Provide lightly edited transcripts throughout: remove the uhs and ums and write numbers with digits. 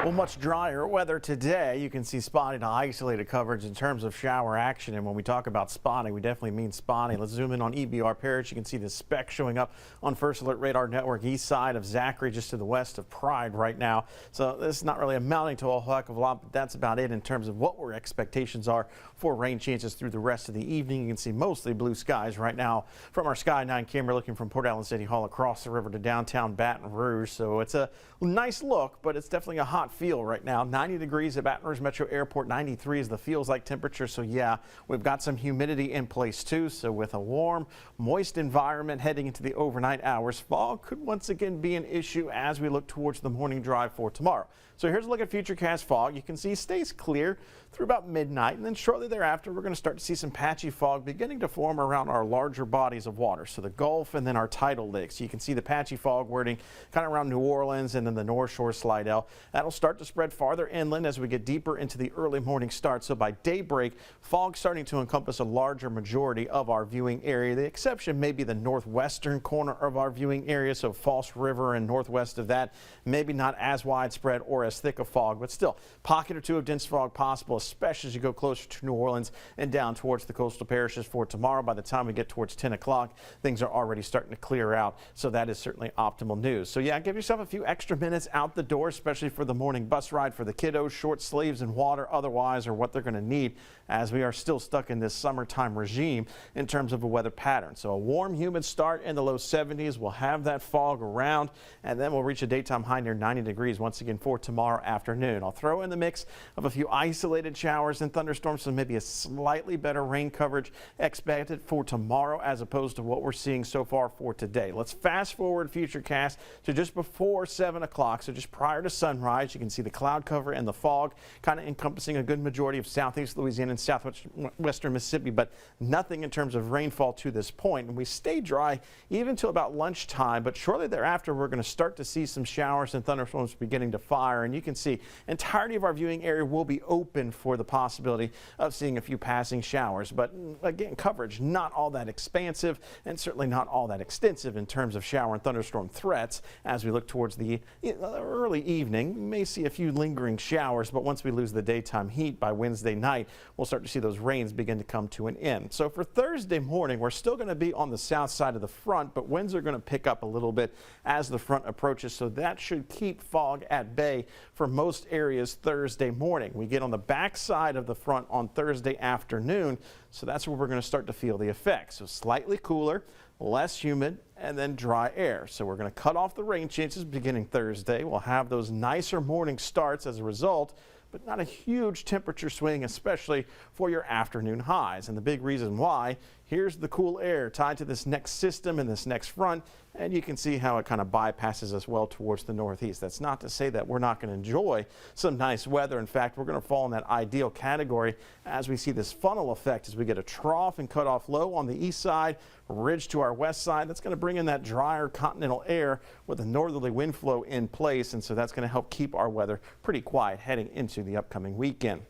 Well, much drier weather today. You can see spotty to isolated coverage in terms of shower action. And when we talk about spotty, we definitely mean spotty. Let's zoom in on EBR Parish. You can see the speck showing up on First Alert Radar Network east side of Zachary, just to the west of Pride right now. So this is not really amounting to a whole heck of a lot, but that's about it in terms of what our expectations are for rain chances through the rest of the evening. You can see mostly blue skies right now from our Sky 9 camera looking from Port Allen City Hall across the river to downtown Baton Rouge. So it's a nice look, but it's definitely a hot feel right now. 90 degrees at Baton Rouge Metro Airport, 93 is the feels like temperature. So yeah, we've got some humidity in place too. So with a warm, moist environment heading into the overnight hours, fog could once again be an issue as we look towards the morning drive for tomorrow. So here's a look at Futurecast fog. You can see it stays clear through about midnight, and then shortly thereafter we're going to start to see some patchy fog beginning to form around our larger bodies of water, so the Gulf and then our tidal lakes. You can see the patchy fog wording kind of around New Orleans and then the North Shore Slidell. That'll start to spread farther inland as we get deeper into the early morning start. So by daybreak, fog starting to encompass a larger majority of our viewing area. The exception may be the northwestern corner of our viewing area, so False River and northwest of that, maybe not as widespread or as thick a fog, but still pocket or two of dense fog possible, especially as you go closer to New Orleans and down towards the coastal parishes for tomorrow. By the time we get towards 10 o'clock, things are already starting to clear out, so that is certainly optimal news. So yeah, give yourself a few extra minutes out the door, especially for the morning bus ride for the kiddos. Short sleeves and water otherwise are what they're going to need, as we are still stuck in this summertime regime in terms of a weather pattern. So a warm, humid start in the low 70s. We'll have that fog around, and then we'll reach a daytime high near 90 degrees once again for tomorrow afternoon. I'll throw in the mix of a few isolated showers and thunderstorms, so maybe a slightly better rain coverage expected for tomorrow as opposed to what we're seeing so far for today. Let's fast forward Futurecast to just before 7 o'clock, so just prior to sunrise. You can see the cloud cover and the fog kind of encompassing a good majority of southeast Louisiana and southwestern Mississippi, but nothing in terms of rainfall to this point. And we stay dry even till about lunchtime, but shortly thereafter we're going to start to see some showers and thunderstorms beginning to fire. And you can see entirety of our viewing area will be open for the possibility of seeing a few passing showers, but again, coverage not all that expansive and certainly not all that extensive in terms of shower and thunderstorm threats. As we look towards the early evening, we may see a few lingering showers, but once we lose the daytime heat by Wednesday night, we'll start to see those rains begin to come to an end. So for Thursday morning, we're still going to be on the south side of the front, but winds are going to pick up a little bit as the front approaches, so that should keep fog at bay for most areas Thursday morning. We get on the back side of the front on Thursday afternoon, so that's where we're going to start to feel the effects. So slightly cooler, less humid, and then dry air. So we're going to cut off the rain chances beginning Thursday. We'll have those nicer morning starts as a result, but not a huge temperature swing, especially for your afternoon highs. And the big reason why, here's the cool air tied to this next system and this next front, and you can see how it kind of bypasses us well towards the northeast. That's not to say that we're not going to enjoy some nice weather. In fact, we're going to fall in that ideal category as we see this funnel effect as we get a trough and cut off low on the east side, ridge to our west side. That's going to bring in that drier continental air with a northerly wind flow in place, and so that's going to help keep our weather pretty quiet heading into the upcoming weekend.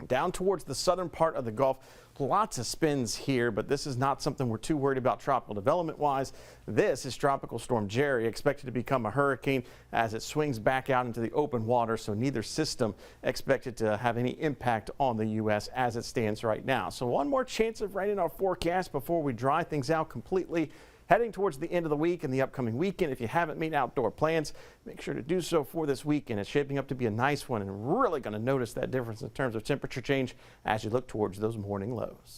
Down towards the southern part of the Gulf, lots of spins here, but this is not something we're too worried about tropical development wise. This is Tropical Storm Jerry, expected to become a hurricane as it swings back out into the open water, so neither system expected to have any impact on the U.S. as it stands right now. So one more chance of rain in our forecast before we dry things out completely. Heading towards the end of the week and the upcoming weekend, if you haven't made outdoor plans, make sure to do so for this weekend. It's shaping up to be a nice one, and really going to notice that difference in terms of temperature change as you look towards those morning lows.